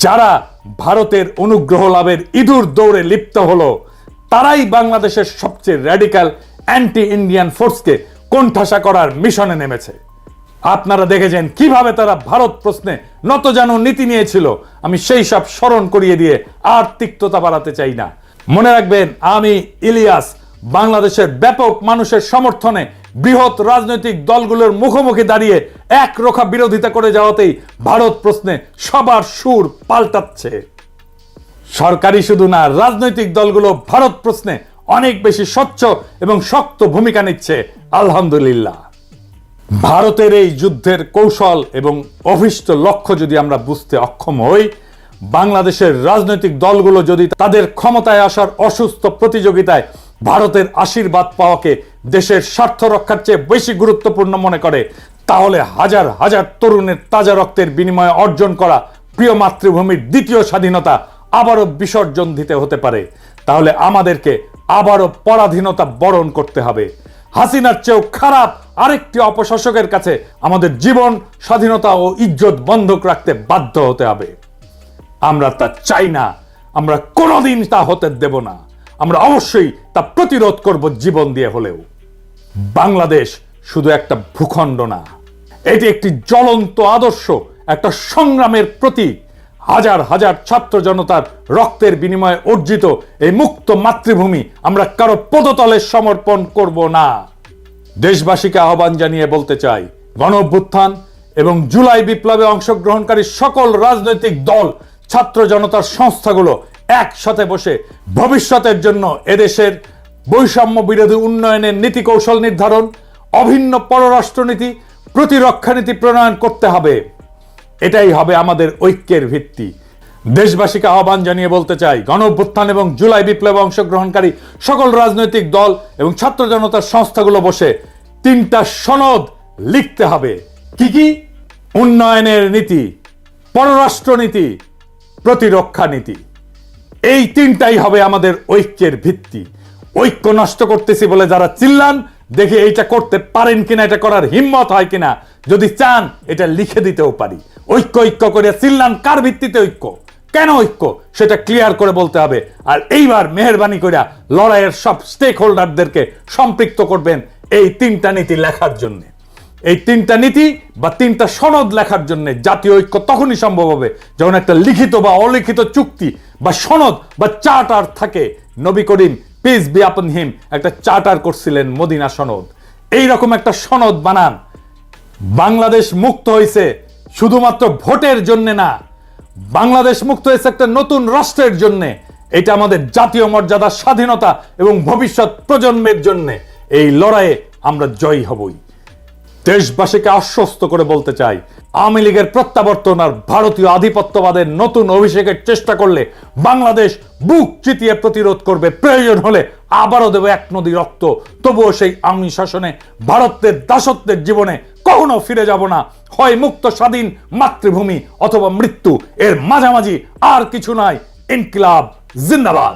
যারা ভারতের অনুগ্রহ লাভের ইঁদুর দৌড়ে লিপ্ত হলো তারাই বাংলাদেশের সবচেয়ে র্যাডিক্যাল অ্যান্টি ইন্ডিয়ান ফোর্সকে কোণঠাসা করার মিশনে নেমেছে। আপনারা দেখেছেন কিভাবে তারা ভারত প্রশ্নে নতজানু নীতি নিয়েছিল। আমি সেই সব স্মরণ করিয়ে দিয়ে আর তিক্ততা বাড়াতে চাই না। মনে রাখবেন, আমি ইলিয়াস বাংলাদেশের ব্যাপক মানুষের সমর্থনে বৃহৎ রাজনৈতিক দলগুলোর মুখোমুখি দাঁড়িয়ে একরোখা বিরোধিতা করে যাওয়াতেই ভারত প্রশ্নে সবার সুর পাল্টাচ্ছে। সরকারি শুধু না, রাজনৈতিক দলগুলো ভারত প্রশ্নে অনেক বেশি স্বচ্ছ এবং শক্ত ভূমিকা নিচ্ছে। আলহামদুলিল্লাহ। ভারতের এই যুদ্ধের কৌশল এবং অভিষ্ট লক্ষ্য যদি আমরা বুঝতে অক্ষম হই, বাংলাদেশের রাজনৈতিক দলগুলো যদি তাদের ক্ষমতায় আসার অসুস্থ প্রতিযোগিতায় ভারতের আশীর্বাদ পাওয়াকে দেশের স্বার্থ রক্ষার চেয়ে বেশি গুরুত্বপূর্ণ মনে করে, তাহলে হাজার হাজার তরুণের তাজা রক্তের বিনিময়ে অর্জন করা প্রিয় মাতৃভূমির দ্বিতীয় স্বাধীনতা আবারও বিসর্জন দিতে হতে পারে। তাহলে আমাদেরকে আবারও পরাধীনতা বরণ করতে হবে। হাসিনার চেয়েও খারাপ আরেকটি অপশাসকের কাছে আমাদের জীবন, স্বাধীনতা ও ইজ্জত বন্ধক রাখতে বাধ্য হতে হবে। আমরা তা চাই না, আমরা কোনোদিন তা হতে দেব না। আমরা অবশ্যই তা প্রতিরোধ করব জীবন দিয়ে হলেও। বাংলাদেশ শুধু একটা ভূখণ্ড না, এটি একটি জ্বলন্ত আদর্শ, একটা সংগ্রামের প্রতীক। হাজার হাজার ছাত্র জনতার রক্তের বিনিময়ে অর্জিত এই মুক্ত মাতৃভূমি আমরা কারো পদতলে সমর্পণ করব না। দেশবাসীকে আহ্বান জানিয়ে বলতে চাই, গণঅভ্যুত্থান এবং জুলাই বিপ্লবে অংশগ্রহণকারী সকল রাজনৈতিক দল, ছাত্র জনতার সংস্থাগুলো একসাথে বসে ভবিষ্যতের জন্য এদেশের বৈষম্য বিরোধী উন্নয়নের নীতি কৌশল নির্ধারণ, অভিন্ন পররাষ্ট্রনীতি, প্রতিরক্ষা নীতি প্রণয়ন করতে হবে। এটাই হবে আমাদের ঐক্যের ভিত্তি। দেশবাসীকে আহ্বান জানিয়ে বলতে চাই, গণঅভ্যুত্থান এবং জুলাই বিপ্লবে অংশগ্রহণকারী সকল রাজনৈতিক দল এবং ছাত্র জনতার সংস্থাগুলো বসে 3টা সনদ লিখতে হবে। কি কি? উন্নয়নের নীতি, পররাষ্ট্রনীতি, প্রতিরক্ষা নীতি। এই 3টাই হবে আমাদের ঐক্যের ভিত্তি। ঐক্য নষ্ট করতেছি বলে যারা চিল্লান, দেখি এইটা করতে পারেন কিনা, এটা করার হিম্মত হয় কিনা। যদি চান এটা লিখে দিতেও পারি। ঐক্য ঐক্য করে চিল্লান, কার ভিত্তিতে ঐক্য, কেন ঐক্য, সেটা ক্লিয়ার করে বলতে হবে। আর এইবার মেহেরবানি করে লড়াইয়ের সব স্টেক হোল্ডারদেরকে সম্পৃক্ত করবেন এই 3টা নীতি লেখার জন্য। এই 3টা নীতি বা 3টা সনদ লেখার জন্য জাতীয় ঐক্য তখনই সম্ভব হবে যখন একটা লিখিত বা অলিখিত চুক্তি বা সনদ বা চার্টার থাকে। নবী করিম পিস বি আপন হিম একটা চার্টার করছিলেন, মদিনা সনদ। এইরকম একটা সনদ বানান। বাংলাদেশ মুক্ত হয়েছে শুধুমাত্র ভোটের জন্য না, বাংলাদেশ মুক্ত হয়েছে একটা নতুন রাষ্ট্রের জন্য। এটা আমাদের জাতীয় মর্যাদা, স্বাধীনতা এবং ভবিষ্যৎ প্রজন্মের জন্য। এই লড়াইয়ে আমরা জয়ী হবই। দেশবাসীকে আশ্বস্ত করে বলতে চাই, আওয়ামী লীগের প্রত্যাবর্তন আর ভারতীয় আধিপত্যবাদের নতুন অভিষেকের চেষ্টা করলে বাংলাদেশ বুক চিতিয়ে প্রতিরোধ করবে। প্রয়োজন হলে আবারও দেবে 1 নদী রক্ত। তবুও সেই আওয়ামী শাসনে, ভারতের দাসত্বের জীবনে কখনো ফিরে যাব না। হয় মুক্ত স্বাধীন মাতৃভূমি অথবা মৃত্যু, এর মাঝামাঝি আর কিছু নাই। ইনকিলাব জিন্দাবাদ।